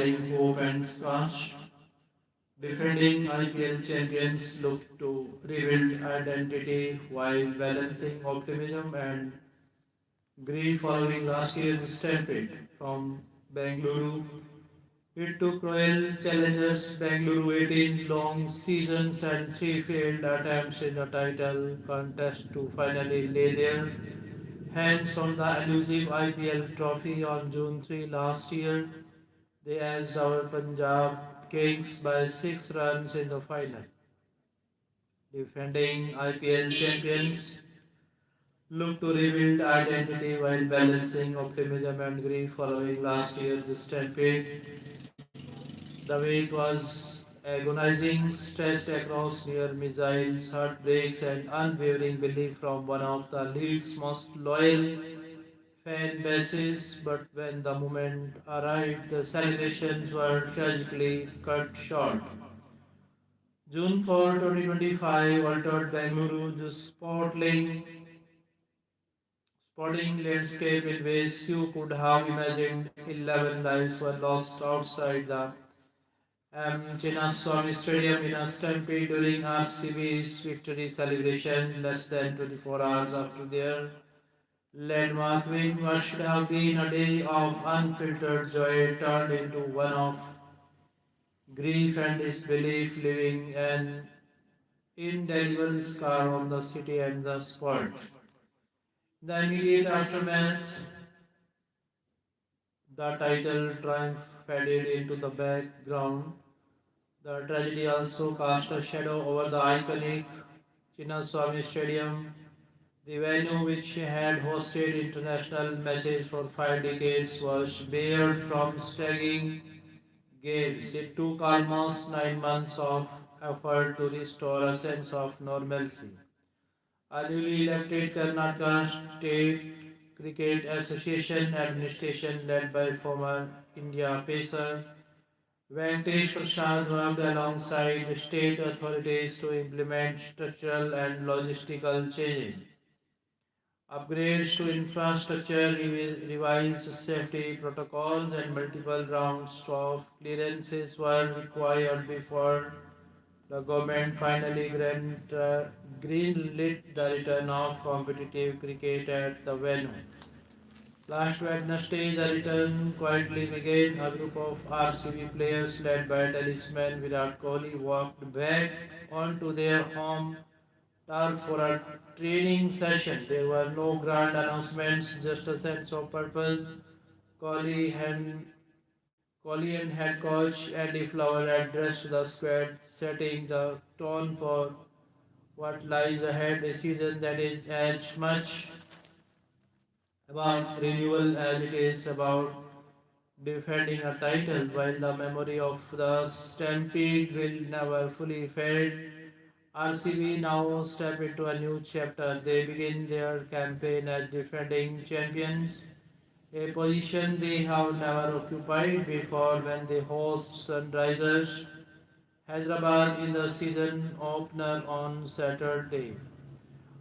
carrying hope and scars. Defending IPL champions look to rebuild identity while balancing optimism and grief following last year's stampede from Bengaluru. It took Royal Challengers Bengaluru 18 long seasons and 3 failed attempts in the title contest to finally lay their hands on the elusive IPL trophy on June 3 last year. They edged our Punjab Kings by 6 runs in the final. Defending IPL champions look to rebuild identity while balancing optimism and grief following last year's stampede. The week was agonizing, stressed across near missiles, heartbreaks, and unwavering belief from one of the league's most loyal fan bases. But when the moment arrived, the celebrations were tragically cut short. June 4, 2025 altered Bengaluru's sporting landscape in ways few could have imagined. 11 lives were lost outside the Chinnaswamy Stadium in a stampede during RCB's victory celebration less than 24 hours after their landmark win. What should have been a day of unfiltered joy turned into one of grief and disbelief, leaving an indelible scar on the city and the sport. The immediate aftermath, the title triumph faded into the background. The tragedy also cast a shadow over the iconic Chinnaswamy Stadium, the venue which had hosted international matches for 5 decades was spared from staggering games. It took almost 9 months of effort to restore a sense of normalcy. A newly elected Karnataka State Cricket Association administration led by former India pacer Venkatesh Prasad worked alongside the state authorities to implement structural and logistical changes. Upgrades to infrastructure, revised safety protocols, and multiple rounds of clearances were required before the government finally greenlit the return of competitive cricket at the venue. Last Wednesday, the return quietly began. A group of RCB players led by talisman Virat Kohli walked back onto their home turf for a training session. There were no grand announcements, just a sense of purpose. Kohli and, Kohli and head coach Andy Flower addressed the squad, setting the tone for what lies ahead, a season that is as much about renewal as it is about defending a title. While the memory of the stampede will never fully fade, RCB now step into a new chapter. They begin their campaign as defending champions, a position they have never occupied before when they host Sunrisers Hyderabad in the season opener on Saturday.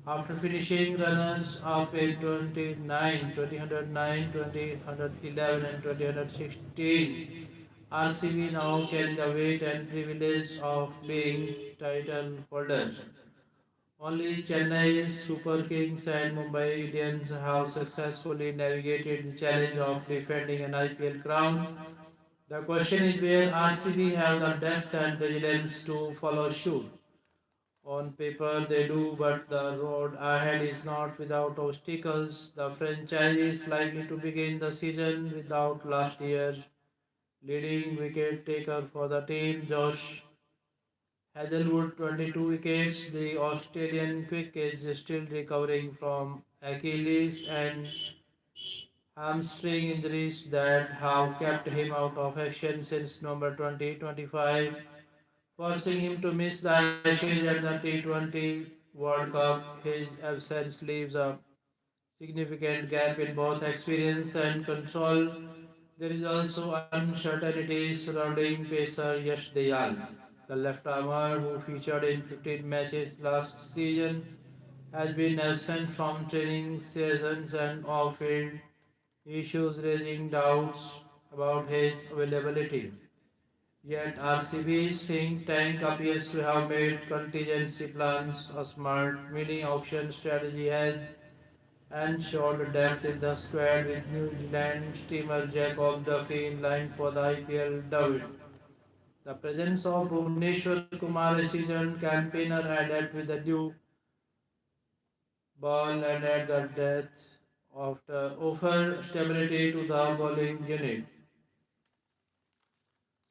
After finishing runners up in 29, 2009, 2011 and 2016, RCB now carry the weight and privilege of being title holders. Only Chennai Super Kings and Mumbai Indians have successfully navigated the challenge of defending an IPL crown. The question is where RCB have the depth and resilience to follow suit. On paper, they do, but the road ahead is not without obstacles. The franchise is likely to begin the season without last year's leading wicket taker for the team, Josh Hazelwood, 22 wickets. The Australian quick is still recovering from Achilles and hamstring injuries that have kept him out of action since November 2025, forcing him to miss the Ashes and the T20 World Cup. His absence leaves a significant gap in both experience and control. There is also uncertainty surrounding pacer Yash Dayal, the left armer who featured in 15 matches last season, has been absent from training sessions and off-field issues raising doubts about his availability. Yet RCB's think tank appears to have made contingency plans. A smart mini auction strategy has ensured depth in the squad with New Zealand steamer Jacob Duffy in line for the IPL debut. The presence of Bhuvneshwar Kumar, a seasoned campaigner, added with the new ball and at the depth offer stability to the bowling unit.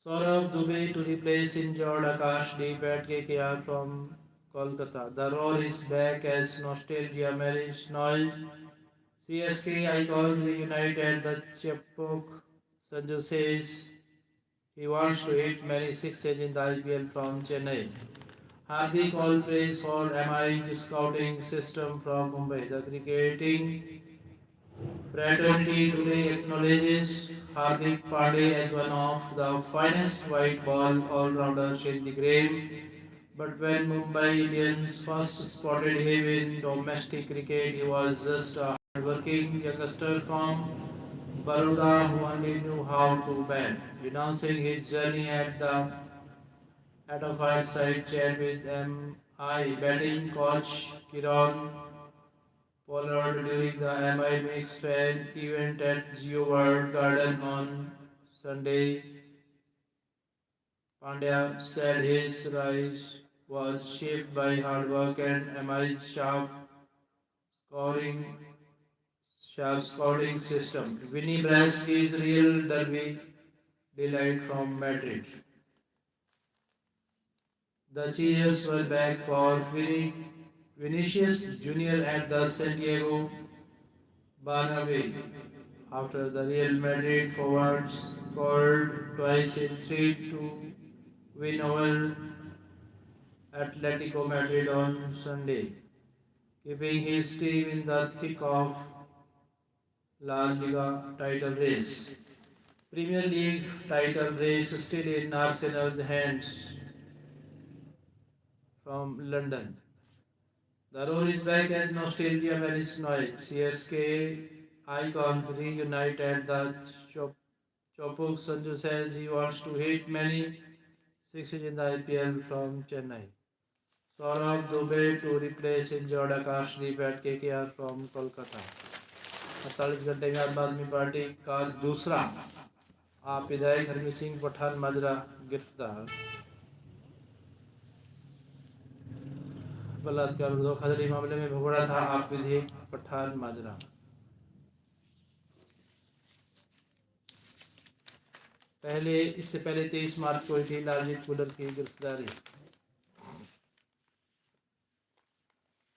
Saurabh Dubey to replace injured Akash Deep at KKR from Kolkata. The roar is back as nostalgia marries noise. CSK icons reunite at the Chepauk. Sanju says he wants to hit many sixes in the IPL from Chennai. Hardik all praise for MI's scouting system from Mumbai. The cricketing fraternity today acknowledges Hardik Pandey as one of the finest white ball all-rounders in the game. But when Mumbai Indians first spotted him in domestic cricket, he was just a hard-working youngster from Baroda who only knew how to bat. Announcing his journey at a fireside chat with MI batting coach Kiran Pollard during the MI Mix fan event at Geo World Garden on Sunday, Pandya said his rise was shaped by hard work and MI's scoring sharp scouting system. Vinny Brasky's real derby delight from Madrid. The cheers were back for Vinicius Jr. at the San Diego Bernabeu after the Real Madrid forwards scored twice in 3-2 win over Atletico Madrid on Sunday, keeping his team in the thick of La Liga title race. Premier League title race still in Arsenal's hands from London. The roar is back as nostalgia marries noise. CSK icons reunite at the Chopuk. Sanju says he wants to hit many sixes in the IPL from Chennai. Saurabh Dubey to replace injured Akashdeep at KKR from Kolkata. 48 घंटे में आम आदमी party का दूसरा आप विधायक हरमीत सिंह पठान माजरा गिरफ्तार। बलात्कार और धोखाधड़ी मामले में भगोड़ा था आप विधायक पठान माजरा। इससे पहले 23 मार्च को हुई थी लालजीत बुलर की गिरफ्तारी।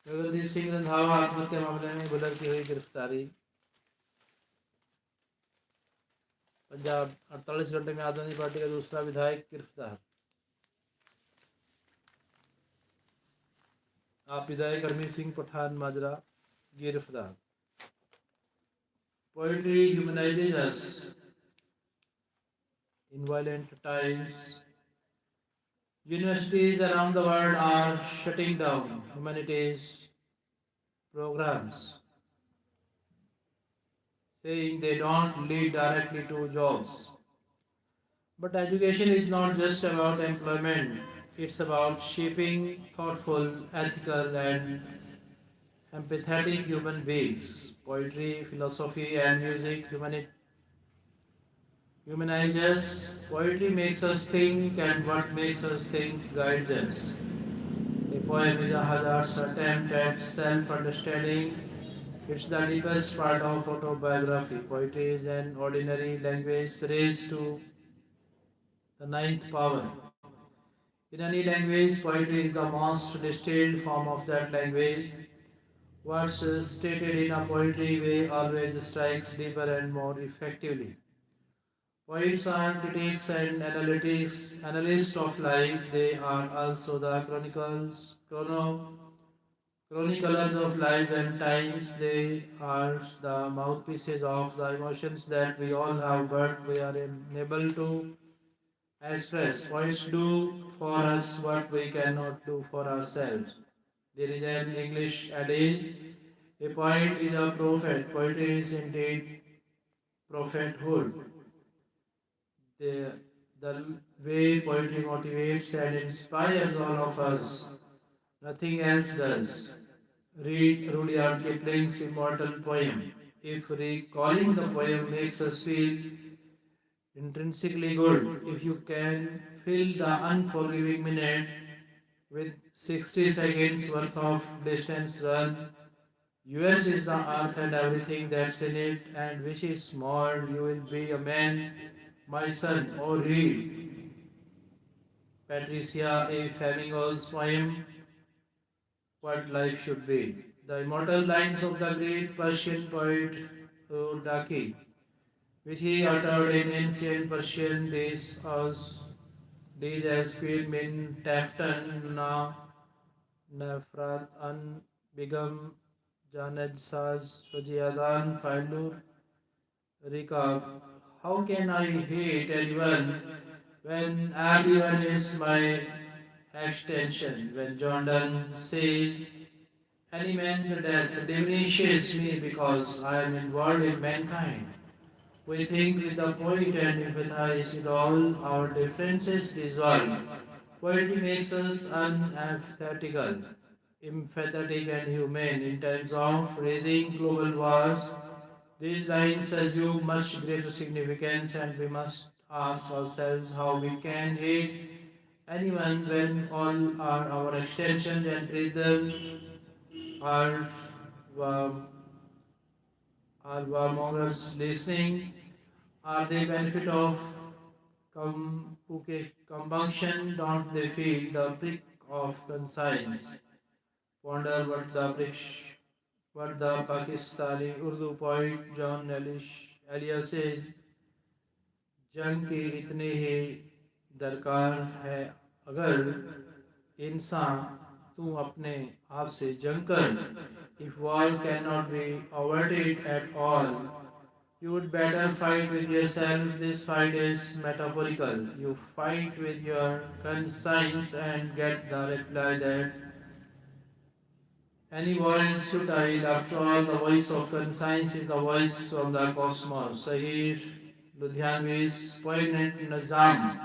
गगनदीप सिंह रंधावा आत्महत्या मामले में बुलर की हुई गिरफ्तारी। पंजाब 48 घंटे में आम आदमी पार्टी का दूसरा विधायक गिरफ्तार। आप विधायक हरमीत सिंह पठान माजरा गिरफ्तार। Poetry humanizes us in violent times. Universities around the world are shutting down humanities programs, saying they don't lead directly to jobs. But education is not just about employment, it's about shaping thoughtful, ethical, and empathetic human beings. Poetry, philosophy, and music humanizes. Poetry makes us think, and what makes us think guides us. A poem is a hazard's attempt at self-understanding. It's the deepest part of autobiography. Poetry is an ordinary language raised to the ninth power. In any language, poetry is the most distilled form of that language. What's stated in a poetry way always strikes deeper and more effectively. Poets are critics and analysts of life. They are also the chroniclers of lives and times. They are the mouthpieces of the emotions that we all have, but we are unable to express. Poets do for us what we cannot do for ourselves. There is an English adage, a poet is a prophet. Poetry is indeed prophethood. The, the way poetry motivates and inspires all of us. Nothing else does. Read Rudyard Kipling's immortal poem. If recalling the poem makes us feel intrinsically good, if you can fill the unforgiving minute with 60 seconds worth of distance run, yours is the earth and everything that's in it, and which is small, you will be a man, my son. Or read Patricia A. Flamingo's poem, What Life Should Be. The immortal lines of the great Persian poet Daki, which he uttered in ancient Persian days as Queen Min Taftan Na Nafrat An Begum Janed Saz Fajiadan Failur Rikab. How can I hate anyone when everyone is my extension? When John Donne says, any man to death diminishes me because I am involved in mankind. We think with the poet and empathize with all our differences dissolve. Poetry makes us unempathetical, empathetic and humane in times of raising global wars. These lines assume much greater significance, and we must ask ourselves how we can hate anyone when all are our extensions and rhythms are, um, are warmongers listening. Are they benefit of combustion? Don't they feel the prick of conscience? Ponder what the Pakistani Urdu poet John Elias says, जंग की इतनी ही दरकार है अगर इंसान तू अपने आप से जंग कर if war cannot be avoided at all you would better fight with yourself. This fight is metaphorical. You fight with your conscience and get the reply that any war is futile. After all, the voice of conscience is the voice from the cosmos. Sahir Ludhianvi's poignant Nazam,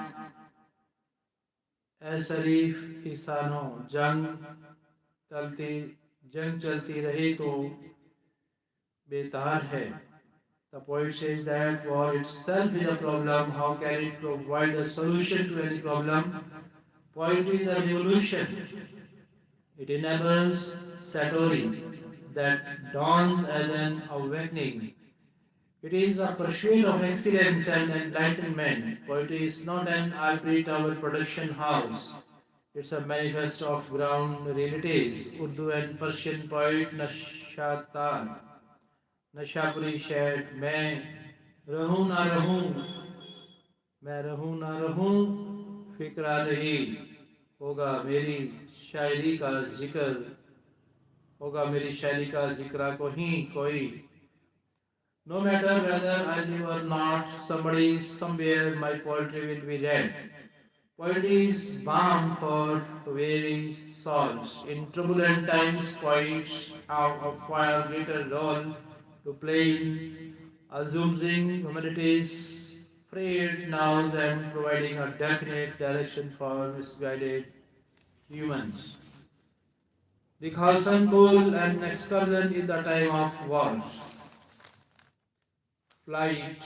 ए शरीफ ईसानो चलती जंग चलती रहे तो बेतार है. The poet says that war itself is a problem. How can it provide a solution to any problem? Poetry is a revolution. It enables Satori that dawns as an awakening. It is a pursuit of excellence and enlightenment. Poetry is not an ivory tower production house. It's a manifesto of ground realities. Urdu and Persian poet Nashatar, Nashapuri shared, रहूं ना रहूं मैं रहूं ना रहूं फिक्रा रही होगा मेरी शायरी का जिक्र होगा मेरी शायरी का जिक्रा को ही कोई. No matter whether I live or not, somebody somewhere my poetry will be read. Poetry is balm for weary souls. In turbulent times, poets have a far greater role to play in assuming humanity's frayed nerves and providing a definite direction for misguided humans. The Khalsan Pool and excursion in the time of war. Flight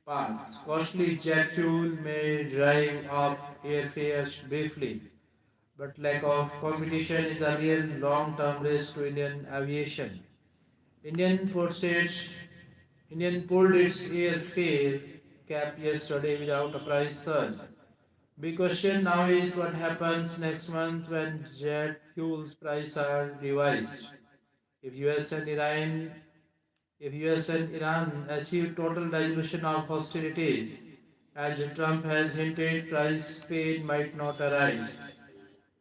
paths. Costly jet fuel may drive up airfares briefly, but lack of competition is a real long-term risk to Indian aviation. Indian pulled its, Indian pulled its airfare cap yesterday without a price surge. Big question now is what happens next month when jet fuel's prices are revised. If US and Iran if US and Iran achieve total resolution of hostilities, as Trump has hinted, price pain might not arise.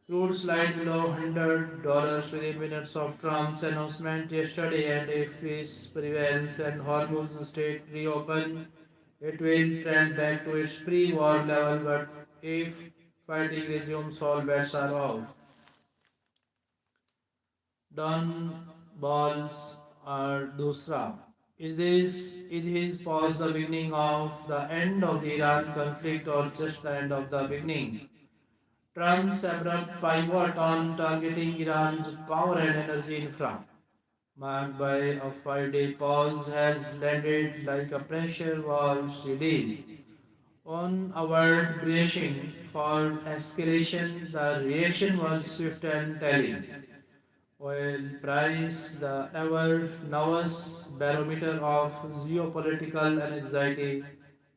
Crude slide below $100 within minutes of Trump's announcement yesterday, and if peace prevails and Hormuz Strait reopen, it will trend back to its pre-war level. But if fighting resumes, all bets are off. Don balls are दूसरा Is his pause the beginning of the end of the Iran conflict or just the end of the beginning? Trump's abrupt pivot on targeting Iran's power and energy infra, marked by a 5 day pause, has landed like a pressure valve release on a world bracing for escalation. The reaction was swift and telling. Oil price, the ever nervous barometer of geopolitical anxiety,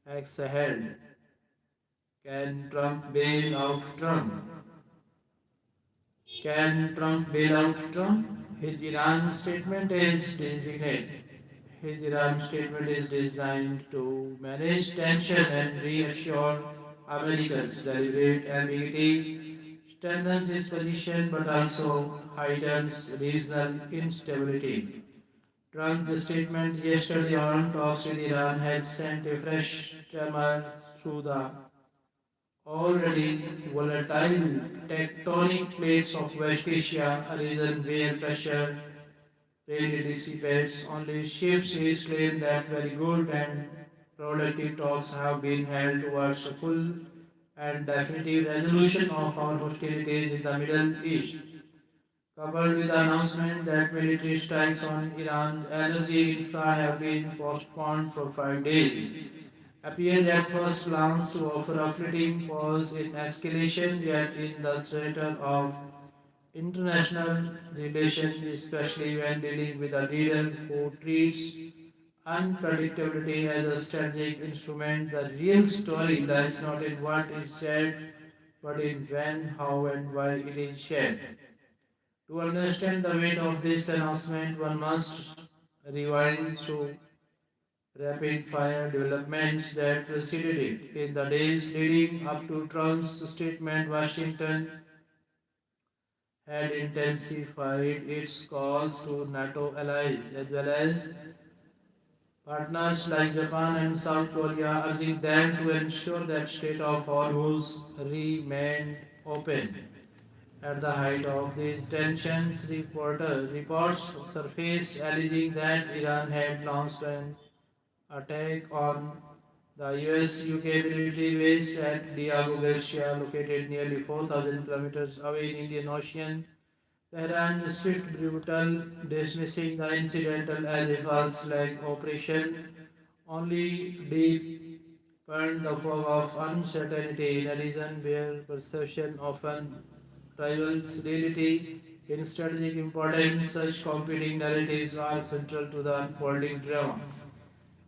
exhaled. Can Trump bail out Trump? Can Trump bail out Trump? His Iran statement is designate. His Iran statement is designed to manage tension and reassure Americans. Deliberate ambiguity strengthens his position but also heightens regional instability. Trump's statement yesterday on talks with Iran has sent a fresh tremor through the already volatile tectonic plates of West Asia, a region where pressure rarely dissipates, only shifts. His claim that very good and productive talks have been held towards a full and definitive resolution of our hostilities in the Middle East, coupled with the announcement that military strikes on Iran's energy infra have been postponed for 5 days, appeared at first glance to offer a fleeting pause in escalation, yet in the theater of international relations, especially when dealing with a leader who treats unpredictability as a strategic instrument. The real story lies not in what is said, but in when, how, and why it is said. To understand the weight of this announcement, one must rewind through rapid fire developments that preceded it. In the days leading up to Trump's statement, Washington had intensified its calls to NATO allies as well as partners like Japan and South Korea, urging them to ensure that Strait of Hormuz remained open. At the height of these tensions, reports surfaced alleging that Iran had launched an attack on the US UK military base at Diego Garcia, located nearly 4,000 kilometers away in Indian Ocean. Tehran's swift brutal dismissing the incidental as a false flag operation only deepened the fog of uncertainty in a region where perception often rivals reality. In strategic importance, such competing narratives are central to the unfolding drama.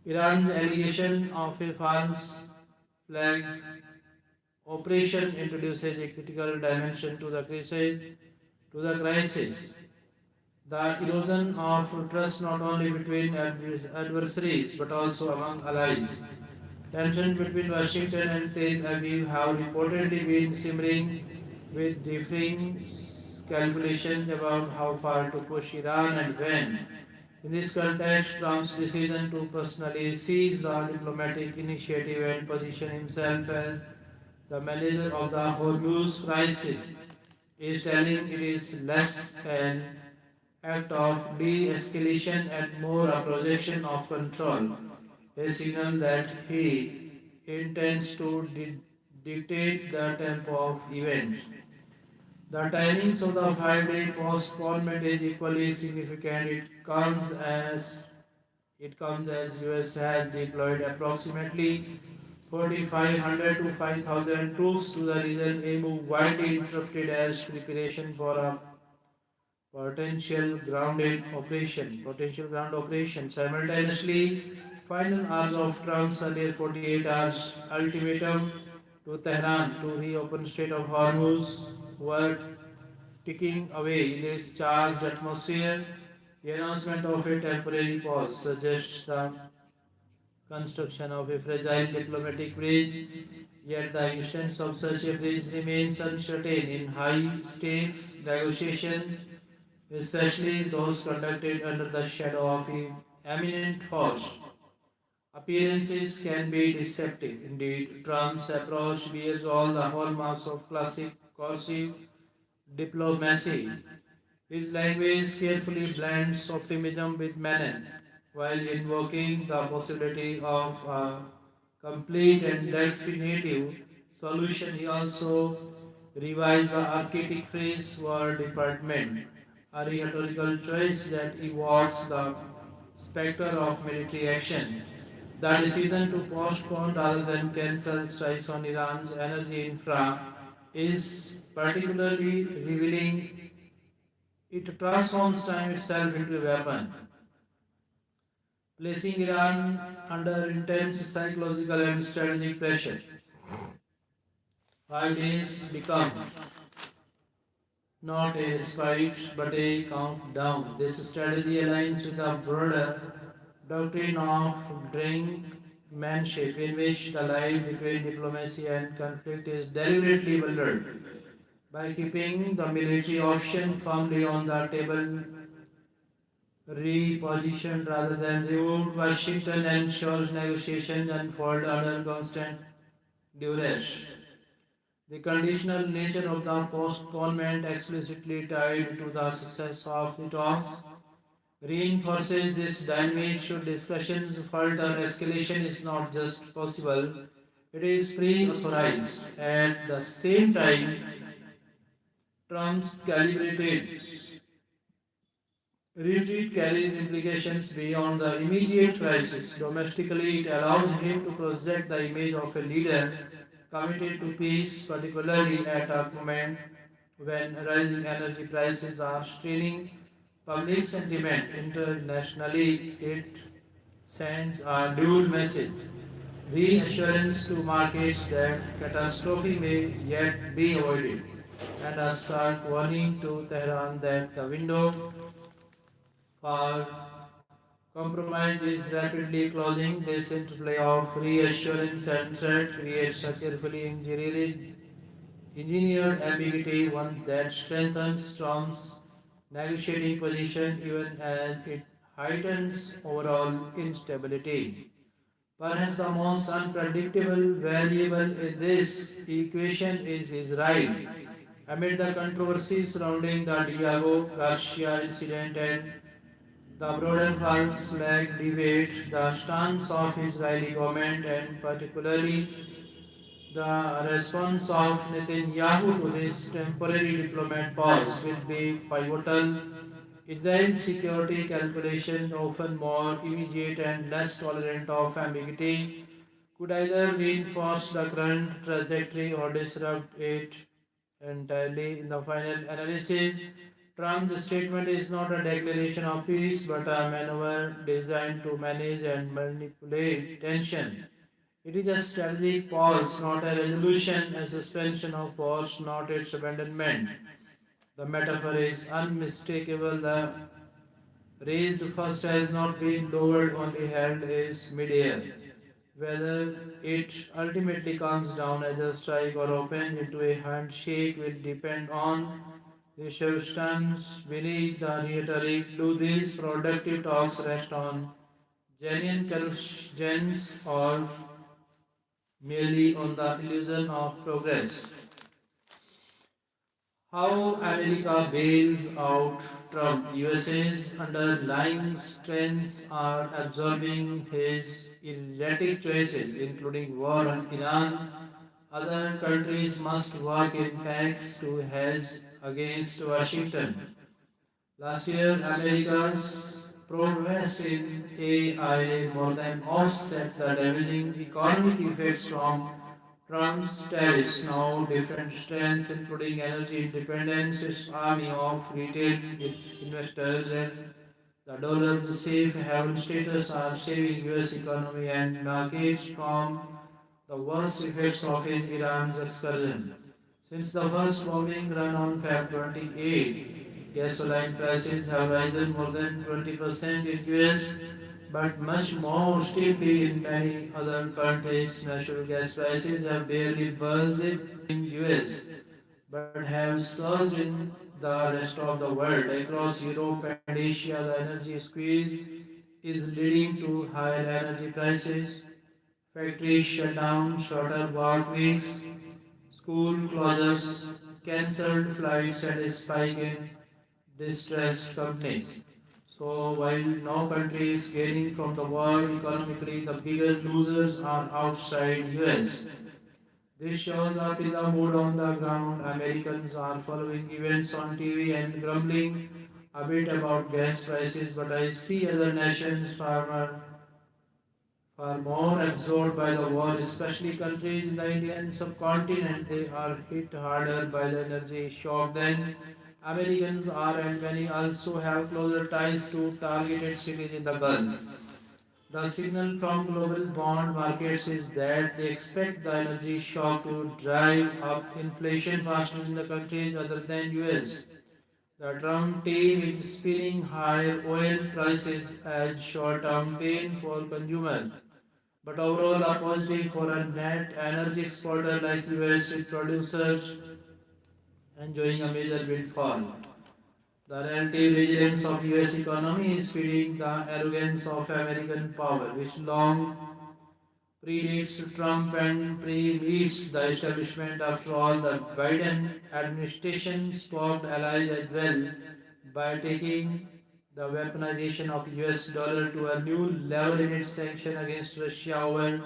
Iran's allegation of a false flag operation introduces a critical dimension to the crisis. The erosion of trust not only between adversaries but also among allies. Tensions between Washington and Tel Aviv have reportedly been simmering, with differing calculations about how far to push Iran and when. In this context, Trump's decision to personally seize the diplomatic initiative and position himself as the manager of the Hormuz crisis is telling. It is less an act of de-escalation and more a projection of control, a signal that he intends to dictate the tempo of events. The timings of the 5 day postponement is equally significant. It comes as US has deployed approximately 4,500 to 5,000 troops to the region, a move widely interpreted as preparation for a potential ground operation. Simultaneously, final hours of Trump's earlier 48 hours ultimatum to Tehran to reopen Strait of Hormuz were ticking away in this charged atmosphere. The announcement of a temporary pause suggests the construction of a fragile diplomatic bridge, yet the existence of such a bridge remains uncertain in high stakes negotiations, especially those conducted under the shadow of imminent force. Appearances can be deceptive. Indeed, Trump's approach bears all the hallmarks of classic cursive diplomacy. His language carefully blends optimism with menace, while invoking the possibility of a complete and definitive solution. He also revised the archaic phrase war department, a rhetorical choice that evokes the specter of military action. The decision to postpone rather than cancel strikes on Iran's energy infra is particularly revealing. It transforms time itself into a weapon, placing Iran under intense psychological and strategic pressure. 5 days become not a respite but a countdown. This strategy aligns with the broader doctrine of brinkmanship, in which the line between diplomacy and conflict is deliberately blurred. By keeping the military option firmly on the table, repositioned rather than removed, Washington ensures negotiations unfold under constant duress. The conditional nature of the postponement, explicitly tied to the success of the talks, reinforces this dynamic. Should discussions falter, escalation is not just possible, it is pre authorized. At the same time, Trump's calibrated retreat carries implications beyond the immediate crisis. Domestically, it allows him to project the image of a leader committed to peace, particularly at a moment when rising energy prices are straining public sentiment. Internationally, it sends a dual message: reassurance to markets that catastrophe may yet be avoided, and a stark warning to Tehran that the window for compromise is rapidly closing. This interplay of reassurance and threat creates a carefully engineered ambiguity, one that strengthens Trump's negotiating position even as it heightens overall instability. Perhaps the most unpredictable variable in this equation is Israel. Amid the controversy surrounding the Diego Garcia incident and the broader false flag debate, the stance of Israeli government and particularly the response of Netanyahu to this temporary diplomat pause will be pivotal. Israel's security calculations, often more immediate and less tolerant of ambiguity, could either reinforce the current trajectory or disrupt it entirely. In the final analysis, Trump's statement is not a declaration of peace but a maneuver designed to manage and manipulate tension. It is a strategic pause, not a resolution, a suspension of force, not its abandonment. The metaphor is unmistakable. The raised first has not been lowered, only held is midair. Whether it ultimately comes down as a strike or opens into a handshake will depend on the substance beneath the rhetoric. Do these productive talks rest on genuine convergence or merely on the illusion of progress? How America bails out Trump. USA's underlying strengths are absorbing his erratic choices, including war on Iran. Other countries must work in packs to hedge against Washington. Last year, America's progress in AI more than offset the damaging economic effects from Trump's tariffs. Now, different strengths, including energy independence, its army of retail investors, and the dollar's safe haven status, are saving U.S. economy and markets from the worst effects of his Iran's excursion. Since the first bombing run on Feb 28, gasoline prices have risen more than 20% in US, but much more steeply in many other countries. Natural gas prices have barely buzzed in US, but have surged in the rest of the world. Across Europe and Asia, the energy squeeze is leading to higher energy prices. Factories shut down, shorter work weeks, school closures, cancelled flights, and a spike in distressed companies. So while no country is gaining from the war economically, the bigger losers are outside US. This shows up in the mood on the ground. Americans are following events on TV and grumbling a bit about gas prices, but I see other nations far more absorbed by the war, especially countries in the Indian subcontinent. They are hit harder by the energy shock than Americans are, and many also have closer ties to targeted cities in the Gulf. The signal from global bond markets is that they expect the energy shock to drive up inflation faster in the countries other than US. The Trump team is spinning higher oil prices as short-term pain for consumers, but overall a positive for a net energy exporter like US with producers enjoying a major windfall. The relative resilience of US economy is feeding the arrogance of American power, which long predates Trump and predates the establishment. After all, the Biden administration spoke allies as well by taking the weaponization of US dollar to a new level in its sanction against Russia over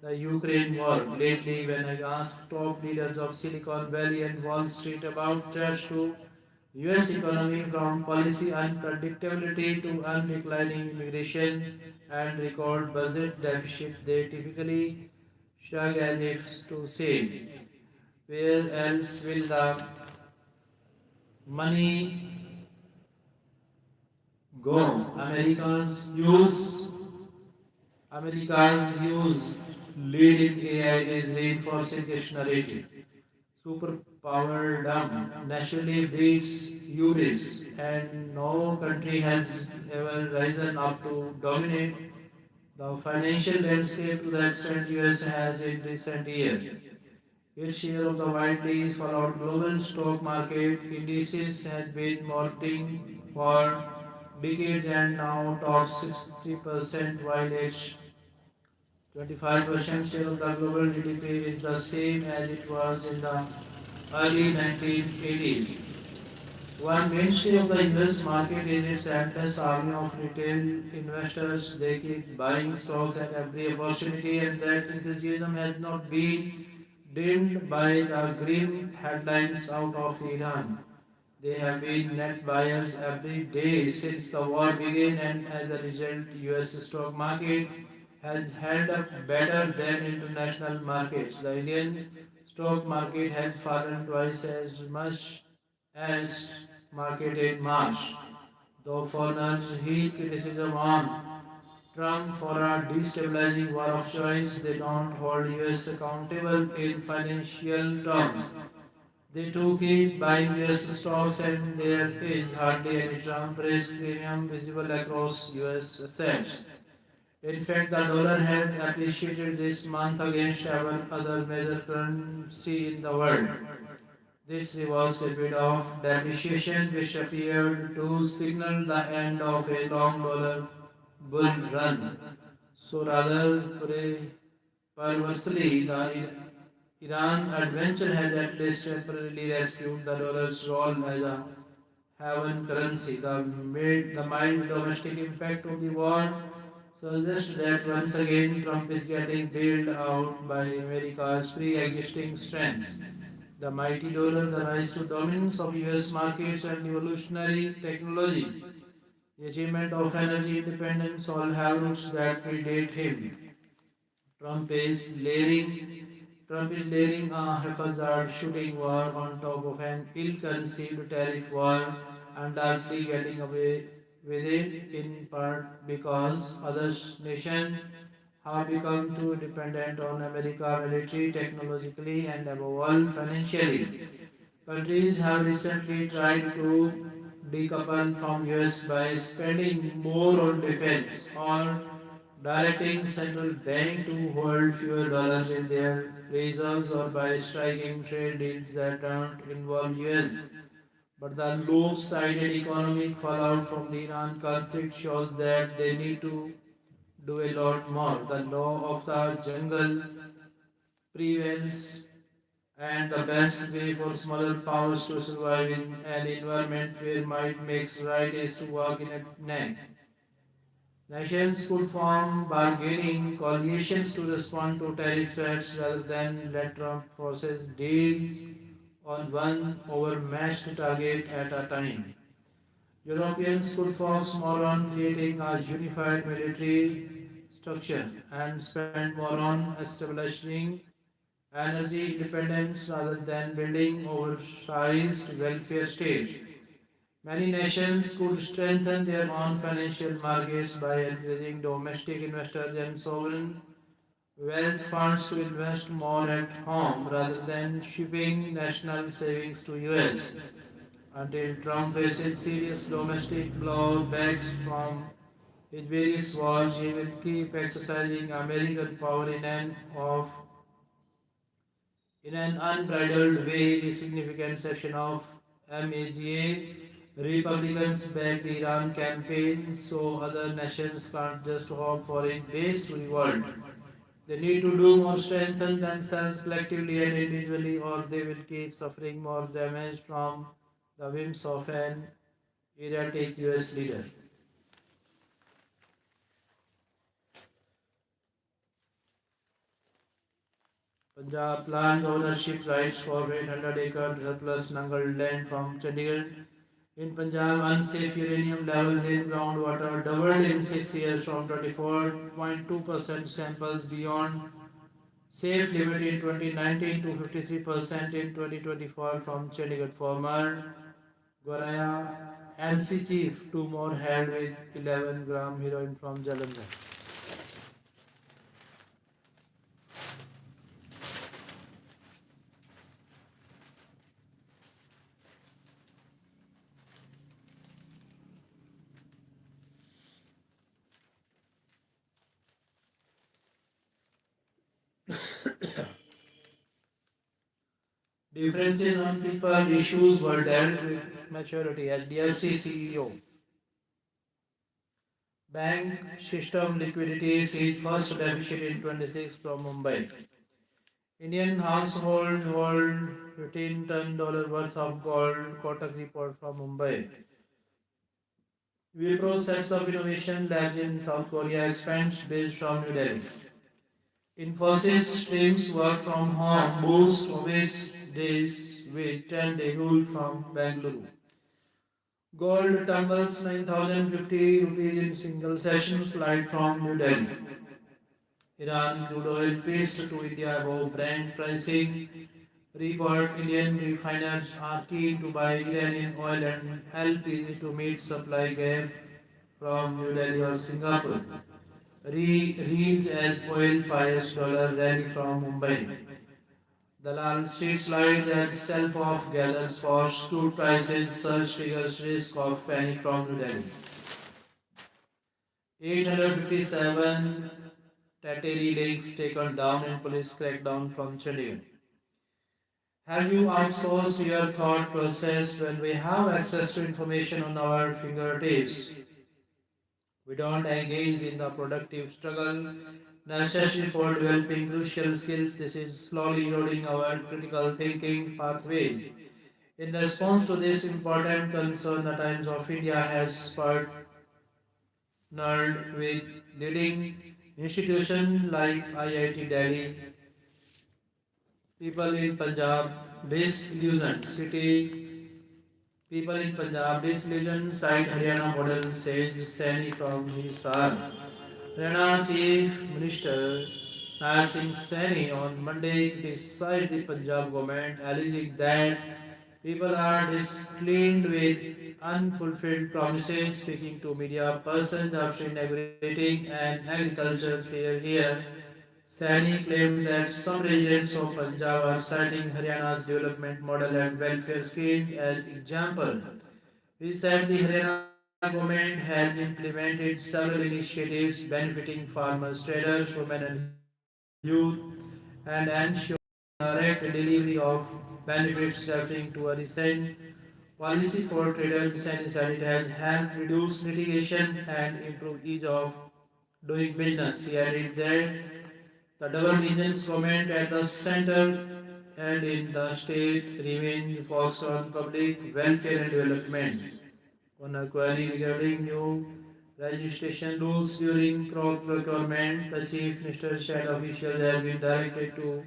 the Ukraine war. Lately, when I asked top leaders of Silicon Valley and Wall Street about threats to US economy from policy unpredictability to undeclining immigration and record budget deficit, they typically shrug as if to say, where else will the money go? America's use lead in AI is reinforcing this narrative. Superpowerdom naturally breeds hubris, and no country has ever risen up to dominate the financial landscape to the extent US has in recent years. Its share of the widely followed global stock market indices has been mounting for decades and now tops 60%, while its 25% share of the global GDP is the same as it was in the early 1980s. One mainstay of the US market is its endless army of retail investors. They keep buying stocks at every opportunity, and that enthusiasm has not been dimmed by the grim headlines out of Iran. They have been net buyers every day since the war began, and as a result, US stock market has held up better than international markets. The Indian stock market has fallen twice as much as market in March. Though foreigners heap criticism on Trump for a destabilizing war of choice, they don't hold US accountable in financial terms. They too keep buying US stocks, and there is hardly any Trump risk premium visible across US assets. In fact, the dollar has appreciated this month against our other major currency in the world. This reverse a bit of depreciation which appeared to signal the end of a long dollar bull run. So rather perversely, the Iran adventure has at least temporarily rescued the dollar's role as a haven currency. The mild domestic impact of the war suggests that once again Trump is getting bailed out by America's pre-existing strengths. The mighty dollar, the rise to dominance of US markets and evolutionary technology, the achievement of energy independence all have roots that predate him. Trump is layering Trump is layering a haphazard shooting war on top of an ill-conceived tariff war and largely getting away with it in part because other nations have become too dependent on America militarily, technologically, and above all financially. Countries have recently tried to decouple from US by spending more on defense or directing central bank to hold fewer dollars in their reserves or by striking trade deals that don't involve US. But the lopsided economic fallout from the Iran conflict shows that they need to do a lot more. The law of the jungle prevails and the best way for smaller powers to survive in an environment where might makes right is to work in a net. Nations could form bargaining coalitions to respond to tariff threats rather than let Trump forces deals on one overmatched target at a time. Europeans could focus more on creating a unified military structure and spend more on establishing energy independence rather than building oversized welfare states. Many nations could strengthen their own financial markets by encouraging domestic investors and sovereign wealth funds to invest more at home rather than shipping national savings to US. Until Trump faces serious domestic blowbacks from his various wars, he will keep exercising American power in an unbridled way. A significant section of MAGA Republicans back the Iran campaign, so other nations can't just hope for a base revolt. They need to do more strengthen themselves collectively and individually, or they will keep suffering more damage from the whims of an erratic US leader. Punjab plans ownership rights for 800 acre surplus Nangal land from Chandigarh. In Punjab, unsafe uranium levels in groundwater doubled in 6 years from 24.2% samples beyond safe limit in 2019 to 53% in 2024 from Chandigarh. Former Goraya MC chief, two more held with 11-gram heroin from Jalandhar. Differences on people issues were dealt with maturity. HDFC CEO. Bank system liquidity sees first deficit in 26 from Mumbai. Indian household hold 15-ton dollar worth of gold, Kotak report from Mumbai. Wipro sets up innovation labs in South Korea, expands based from New Delhi. Infosys streams work from home, boosts office days with 10-day rule from Bangalore. Gold tumbles 9,050 rupees in single session, slide from New Delhi. Iran crude oil paced to India above Brent pricing. Report Indian refiners are keen to buy Iranian oil and LPG to meet supply gap from New Delhi or Singapore. Reeled as oil fires dollar rally from Mumbai. Dalal street slides and sell-off gathers for crude prices, surge triggers risk of panic from New Delhi. 857 Tateri links taken down in police crackdown from Chandigarh. Have you outsourced your thought process when we have access to information on our fingertips? We don't engage in the productive struggle necessary for developing crucial skills. This is slowly eroding our critical thinking pathway. In response to this important concern, the Times of India has partnered with leading institutions like IIT Delhi, people in Punjab, disillusioned city, people in Punjab, disillusioned cite Haryana model, says Saini from Hisar. Haryana Chief Minister Nair Singh Saini on Monday criticized the Punjab government, alleging that people are displeased with unfulfilled promises. Speaking to media persons after inaugurating an agriculture fair here, Saini claimed that some residents of Punjab are citing Haryana's development model and welfare scheme as example. He said the Haryana government has implemented several initiatives benefiting farmers, traders, women and youth and ensuring direct delivery of benefits, referring to a recent policy for traders. Saini said it has helped reduce litigation and improve ease of doing business. He added that the double engines government at the center and in the state remain focused on public welfare and development. On a query regarding new registration rules during crop procurement, the Chief Minister said officials have been directed to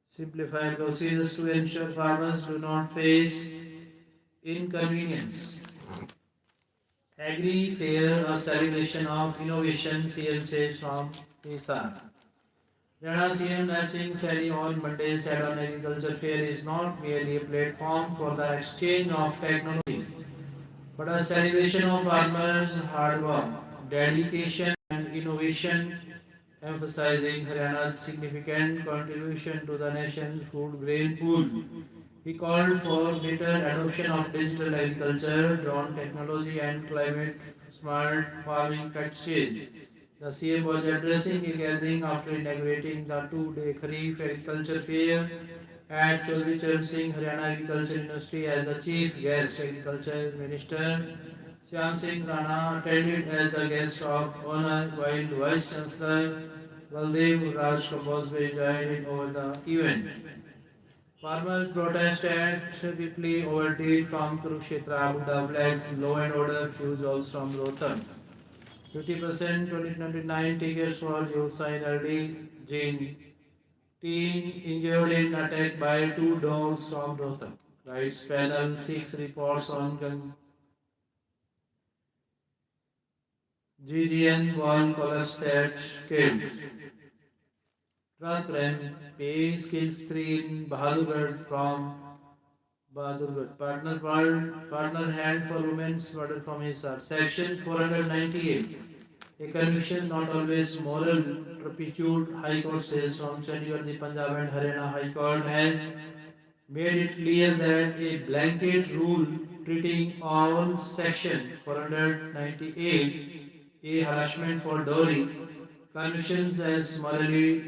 simplify procedures to ensure farmers do not face inconvenience. Agri Fair, a celebration of innovation, CM says from Hisar. Rana CM Narsingh Sally on Monday said on agriculture fair is not merely a platform for the exchange of technology, but a celebration of farmers' hard work, dedication, and innovation, emphasizing Haryana's significant contribution to the nation's food grain pool. He called for greater adoption of digital agriculture, drone technology, and climate smart farming practices. The CM was addressing a gathering after inaugurating the two-day Kharif Agriculture Fair at Chaudhry Charan Singh Haryana Agriculture University as the chief guest. Agriculture Minister Shyam Singh Rana attended as the guest of honor while Vice Chancellor Baldev Raj Kamboj presided over the event. Farmers protested swiftly over deal from Kurukshetra Buddha flags law and order fuse also from Rohtak. 50% 2029 tickets for Yosain early Jane. Teen injured in attack by two dogs from Rohtak. Rights panel 6 reports on GGN wall collapse that killed. Truck ram pay skills 3 in Bahadurgarh from Bahadurgarh. Partner hand for women's murder from Hisar. Section 498. A conviction not always moral turpitude. High Court says from Chandigarh, the Punjab and Haryana High Court has made it clear that a blanket rule treating all Section 498 a harassment for dowry convictions as morally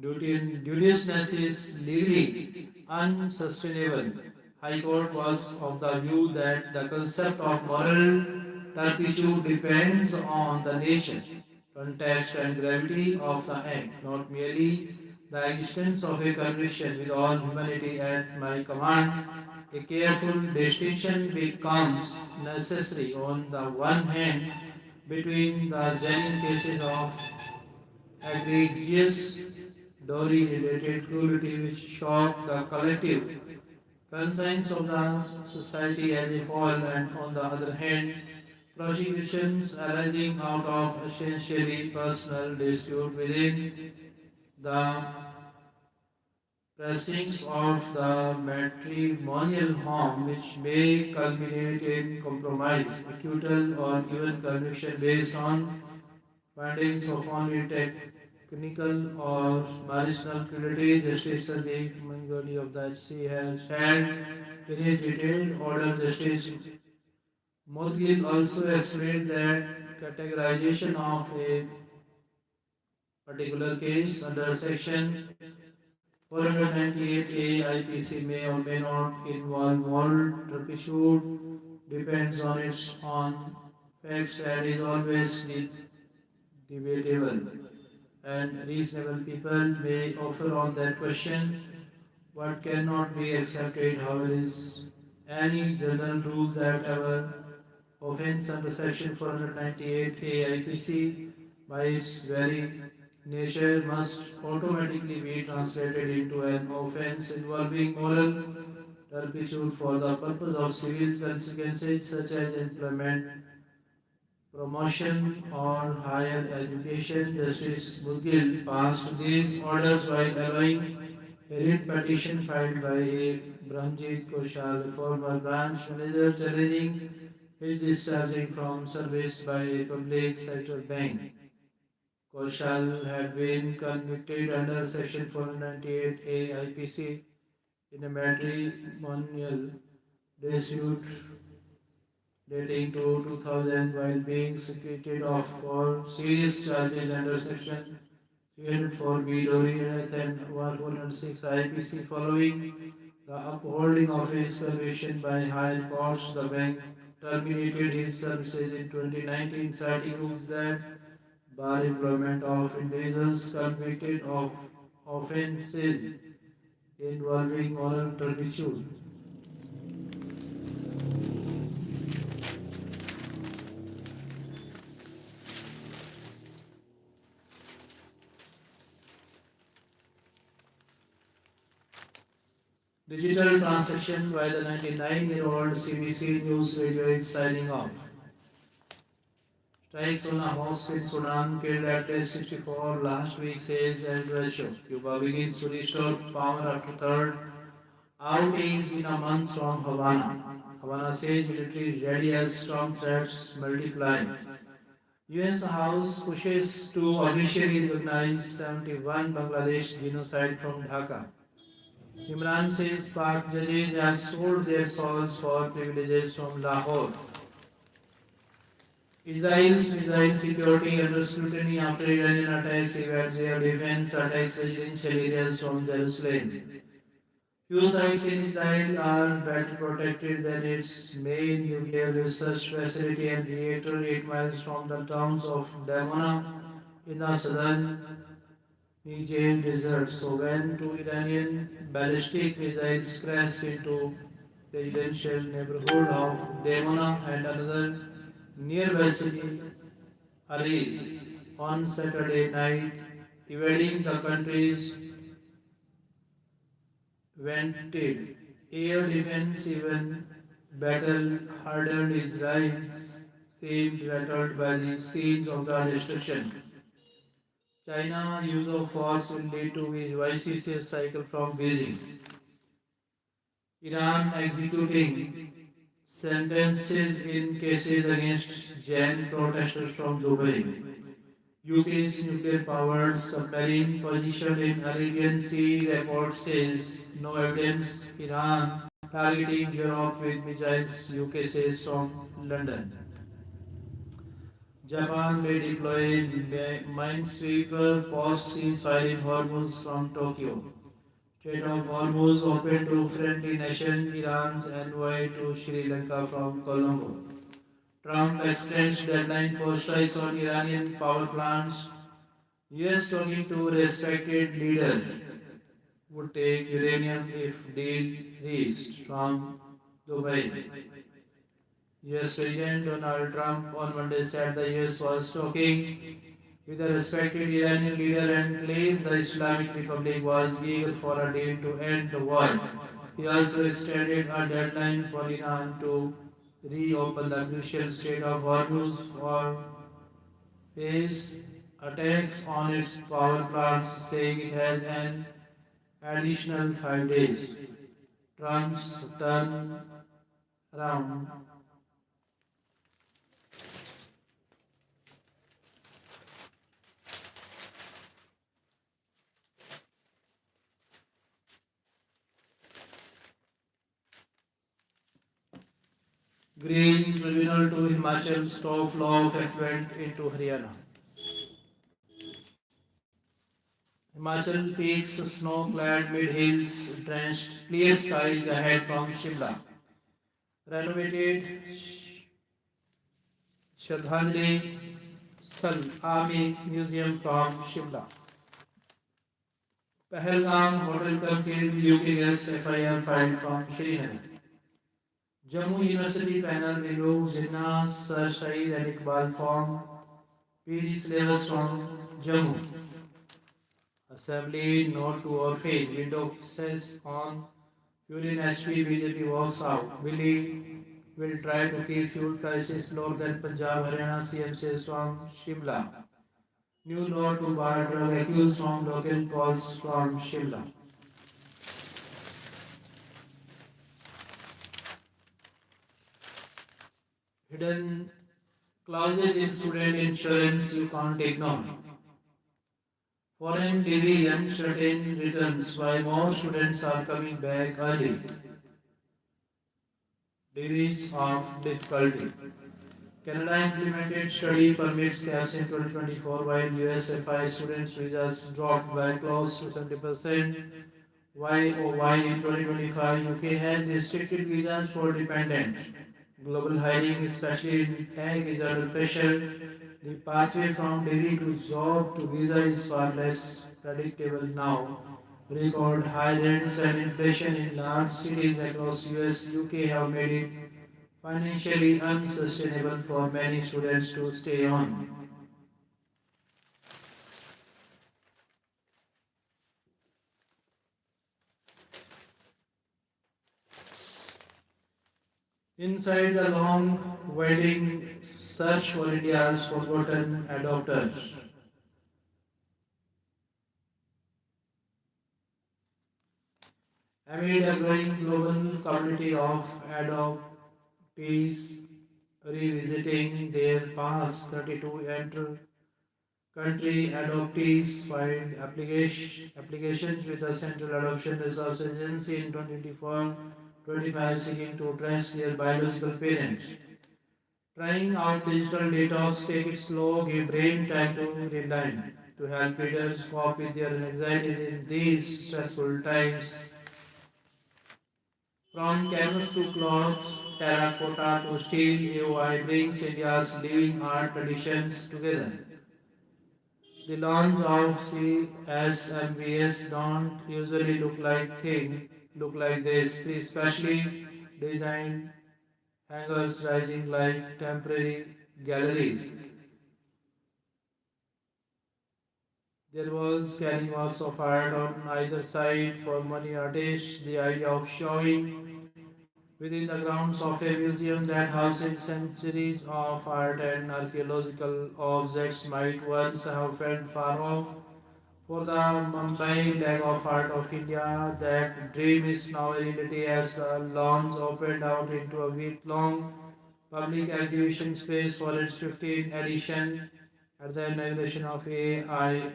dubiousness is legally unsustainable. High Court was of the view that the concept of moral turpitude depends on the nature, context, and gravity of the act, not merely the existence of a conviction. With all humanity at my command, a careful distinction becomes necessary on the one hand between the genuine cases of egregious dowry-related cruelty which shock the collective conscience of the society as a whole, and on the other hand, prosecutions arising out of essentially personal dispute within the precincts of the matrimonial home, which may culminate in compromise, acquittal, or even conviction based on findings of only technical or marginal cruelty. Justice Sandeep Mangoli of the HC has had in his detailed order. Justice Modgil also explained that categorization of a particular case under section 498A IPC may or may not involve moral turpitude, depends on its own facts, and is always debatable. And reasonable people may offer on that question. What cannot be accepted, however, is any general rule that ever offense under section 498A IPC by its very nature must automatically be translated into an offense involving moral turpitude for the purpose of civil consequences such as employment, promotion, or higher education. Justice Mudgil passed these orders while allowing a writ petition filed by a Brahmjit Koshal, a former branch manager, challenging his discharging from service by a public sector bank. Koshal had been convicted under Section 498A IPC in a matrimonial dispute dating to 2000 while being acquitted of four serious charges under Section 304B dowry and 106 IPC. Following the upholding of his conviction by higher courts, the bank terminated his services in 2019, citing rules that bar employment of individuals convicted of offenses involving moral turpitude. Digital transaction by the 99-year-old CBC News radio is signing off. Strikes on a mosque in Sudan killed at least 64 last week, says El Show. Cuba begins to restore power after third outings in a month from Havana. Havana says military ready as strong threats multiply. US House pushes to officially recognize 71 Bangladesh genocide from Dhaka. Imran says Pak judges have sold their souls for privileges from Lahore. Israel's missile security under scrutiny after Iranian attacks evades air defense attacks residential areas from Jerusalem. Few sites in Israel are better protected than its main nuclear research facility and reactor 8 miles from the towns of Damona in the southern Negev desert. So when two Iranian ballistic missiles crashed into residential neighborhood of Damona and another nearby city, Aril, on Saturday night, evading the country's vented air defense, even battle-hardened Israelis seemed rattled by the scenes of the destruction. China use of force will lead to a vicious cycle from Beijing. Iran executing sentences in cases against Jain protesters from Dubai. UK's nuclear-powered submarine positioned in Arabian Sea report says no evidence. Iran targeting Europe with missiles, UK says from London. Japan may deploy minesweeper post ceasefire in Hormuz from Tokyo. Strait of Hormuz open to friendly nation Iran's envoy to Sri Lanka from Colombo. Trump extends deadline for strikes on Iranian power plants. US talking to respected leader would take uranium if deal reached from Dubai. US President Donald Trump on Monday said the US was talking with a respected Iranian leader and claimed the Islamic Republic was eager for a deal to end the war. He also extended a deadline for Iran to reopen the crucial Strait of Hormuz for phase attacks on its power plants, saying it has an additional 5 days. Trump's turn around. Green Tribunal to Himachal stop law of effect into Haryana. Himachal peaks snow-clad mid-hills drenched, clear skies ahead from Shimla. Renovated Shraddhanjali Sthal Army Museum from Shimla. Pahalgam hotel conceals UK guest FIR filed from Srinagar. Jammu University panel removed Jinnah, Sir Shahid and Iqbal from PG syllabus from Jammu. Assembly note to orphan window says on fuel in HP BJP walks out. Will try to keep fuel prices lower than Punjab Haryana CM says from Shimla. New law to bar drug accused from local polls from Shimla. Hidden clauses in student insurance you can't ignore. Foreign degree uncertain returns why more students are coming back early. Degrees of difficulty. Canada implemented study permits caps in 2024 while USFI students' visas dropped by close to 70%. Why in 2025 UK has restricted visas for dependents. Global hiring, especially in tech, is under pressure. The pathway from degree to job to visa is far less predictable now. Record high rents and inflation in large cities across US, UK have made it financially unsustainable for many students to stay on. Inside the long waiting search for India's forgotten adopters. Amid a growing global community of adoptees revisiting their past, 32 enter country adoptees filed applications with the Central Adoption Resource Agency in 2024-25 seeking to trace their biological parents. Trying out digital detox, take it slow, give brain time to realign to help readers cope with their anxieties in these stressful times. From canvas to cloth, terracotta to steel, AOI brings India's living art traditions together. The launch of CSMBs don't usually look like this. Three specially designed hangars rising like temporary galleries. There was canvas of art on either side for many artists. The idea of showing within the grounds of a museum that houses centuries of art and archaeological objects might once have felt far off. For the Mumbai leg of Art of India, that dream is now a reality as the launch opened out into a week-long public exhibition space for its 15th edition at the inauguration of AOI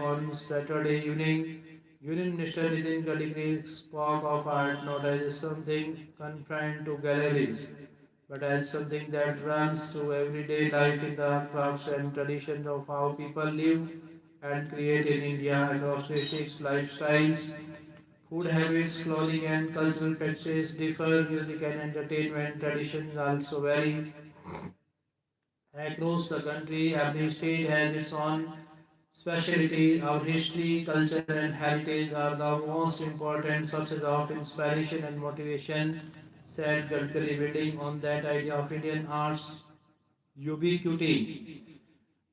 on Saturday evening. Union Minister Nitin Gadkari spoke of art not as something confined to galleries, but as something that runs through everyday life in the crafts and traditions of how people live and create in India across districts, lifestyles, food habits, clothing and cultural practices differ, music and entertainment traditions also vary. Across the country, every state has its own specialty. Our history, culture and heritage are the most important sources of inspiration and motivation, said Gadkari, building on that idea of Indian arts ubiquity,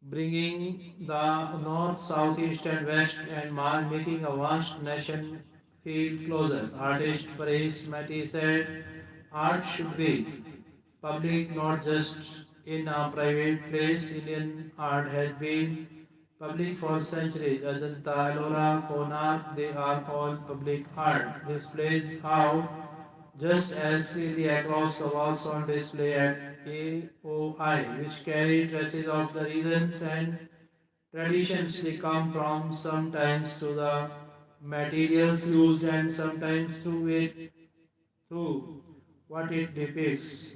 bringing the north, south, east, and west, and making a vast nation feel closer. Artist Paresh Mati said, art should be public, not just in a private place. Indian art has been public for centuries. Ajanta, Ellora, Konark, they are all public art. This plays out just as clearly across the walls on display at AOI, which carry traces of the regions and traditions they come from, sometimes through the materials used and sometimes through what it depicts.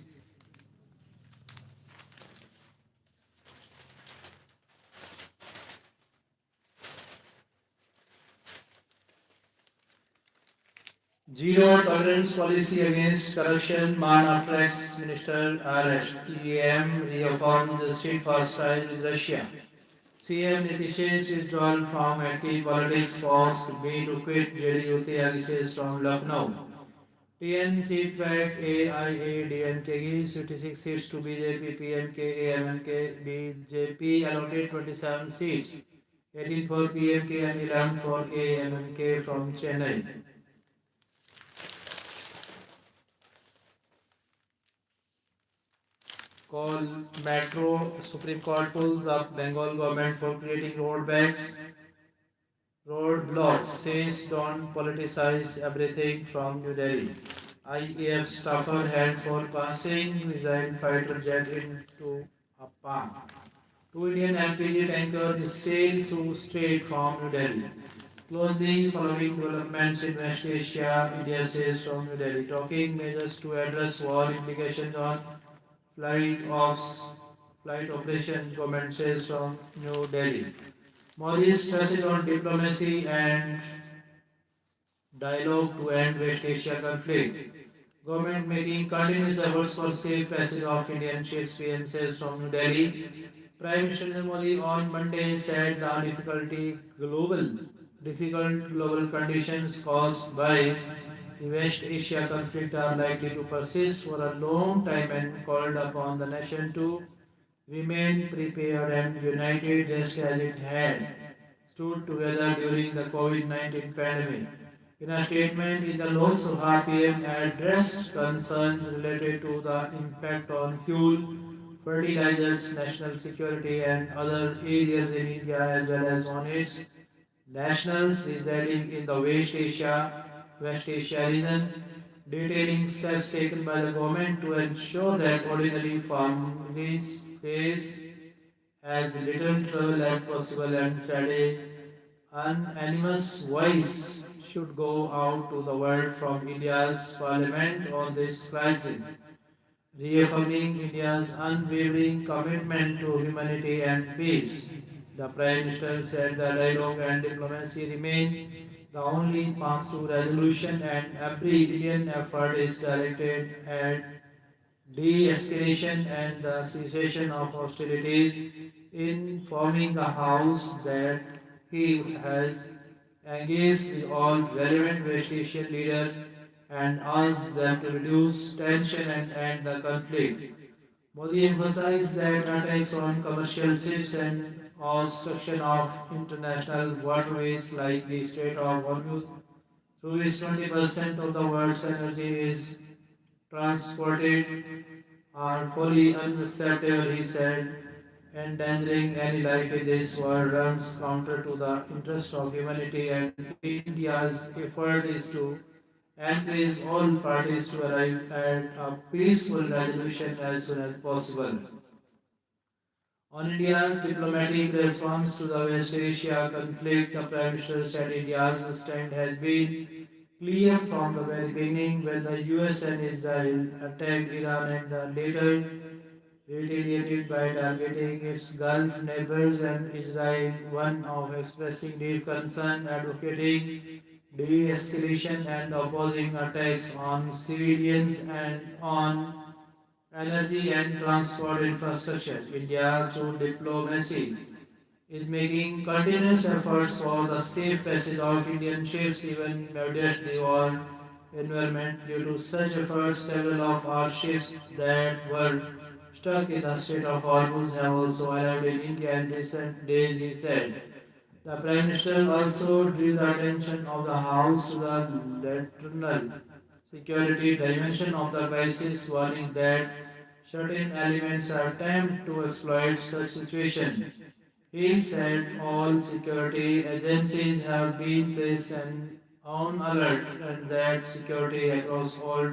Zero tolerance policy against corruption. Maharashtra's Minister RSEM reaffirmed the steadfast ties with Russia. CM Nitish's withdrawal from active politics forced me to quit JDU Tyagis from Lucknow. TN seat back AIA DNK 56 seats to BJP PMK AMMK BJP allotted 27 seats, 18 for PMK and 11 for AMMK from Chennai. Call Metro, Supreme Court pulls up Bengal government for creating roadblocks, says don't politicize everything from New Delhi. IAF staffer held for passing missile fighter jet into a park. Two Indian LPG tankers sailed through strait from New Delhi. Closely following developments in West Asia, India says from New Delhi, talking measures to address war implications on flight offs, flight operations, government says from New Delhi. Modi stresses on diplomacy and dialogue to end West Asia conflict. Government making continuous efforts for safe passage of Indian ships, PM says from New Delhi. Prime Minister Modi on Monday said the difficult global conditions caused by the West Asia conflict are likely to persist for a long time and called upon the nation to remain prepared and united just as it had stood together during the COVID-19 pandemic. In a statement in the Lok Sabha, PM addressed concerns related to the impact on fuel, fertilizers, national security, and other areas in India as well as on its nationals residing in the West Asia region, detailing steps taken by the government to ensure that ordinary families face as little trouble as possible and said a unanimous voice should go out to the world from India's parliament on this crisis, reaffirming India's unwavering commitment to humanity and peace. The Prime Minister said the dialogue and diplomacy remain the only path to resolution and every Indian effort is directed at de-escalation and the cessation of hostilities, informing the House that he has engaged with all relevant West Asian leaders and asked them to reduce tension and end the conflict. Modi emphasized that attacks on commercial ships and obstruction of international waterways like the Strait of Hormuz, through which 20% of the world's energy is transported, are fully unacceptable, he said. Endangering any life in this world runs counter to the interest of humanity, and India's effort is to encourage all parties to arrive at a peaceful resolution as soon as possible. On India's diplomatic response to the West Asia conflict, the Prime Minister said India's stand has been clear from the very beginning when the US and Israel attacked Iran and later retaliated by targeting its Gulf neighbors and Israel, one of expressing deep concern, advocating de-escalation and opposing attacks on civilians and on energy and transport infrastructure. India, through diplomacy, is making continuous efforts for the safe passage of Indian ships even amidst the war environment. Due to such efforts, several of our ships that were stuck in the Strait of Hormuz have also arrived in India in recent days, he said. The Prime Minister also drew the attention of the House to the lateral security dimension of the crisis, warning that certain elements are attempt to exploit such situation. He said all security agencies have been placed on alert and that security across all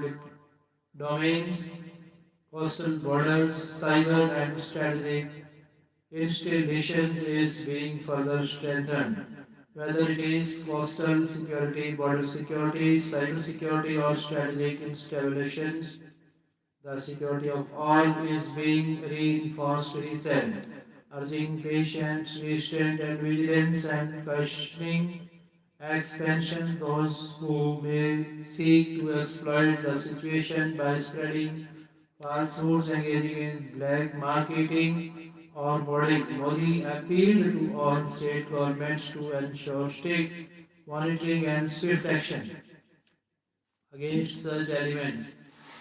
domains, coastal borders, cyber and strategic installations is being further strengthened. Whether it is coastal security, border security, cyber security or strategic installations, the security of all is being reinforced, he said, urging patience, restraint and vigilance and questioning expansion those who may seek to exploit the situation by spreading falsehoods, engaging in black marketing or hoarding. Modi appealed to all state governments to ensure strict monitoring and swift action against such elements,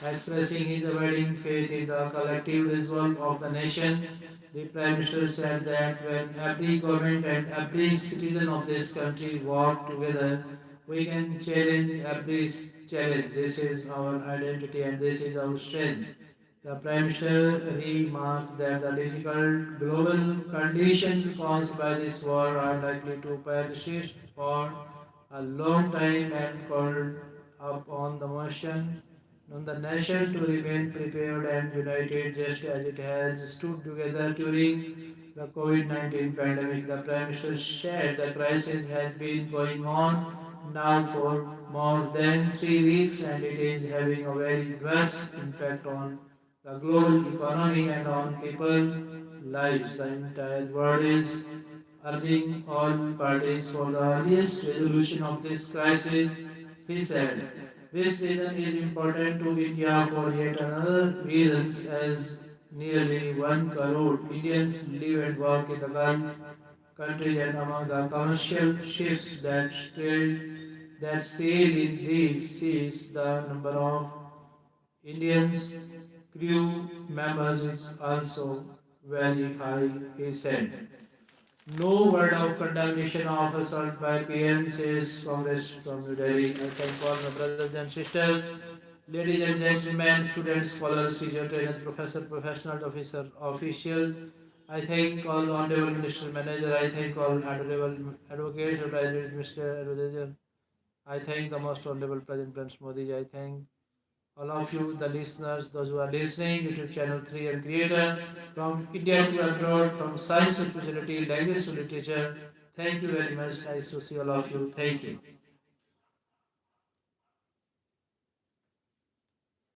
expressing his abiding faith in the collective resolve of the nation. The Prime Minister said that when every government and every citizen of this country work together, we can challenge every challenge. This is our identity and this is our strength. The Prime Minister remarked that the difficult global conditions caused by this war are likely to persist for a long time and called upon the nation to remain prepared and united just as it has stood together during the COVID-19 pandemic. The Prime Minister said the crisis has been going on now for more than 3 weeks and it is having a very vast impact on the global economy and on people's lives. The entire world is urging all parties for the earliest resolution of this crisis, he said. This region is important to India for yet another reasons as Nearly 1 crore Indians live and work in the Gulf countries, and among the commercial ships that sail in these seas, the number of Indians crew members is also very high, he said. No word of condemnation of assault by PM, says Congress from New Delhi. I thank all my brothers and sisters, ladies and gentlemen, students, scholars, teachers, trainers, professors, professional officer, officials. I thank all honorable minister manager. I thank all honorable advocates, Mr. Advisor. I thank the most honorable President Prince Modi. I thank all of you, the listeners, those who are listening, YouTube channel 3 and creator, from India to abroad, from science to spirituality, language to literature. Thank you very much. Nice to see all of you. Thank you.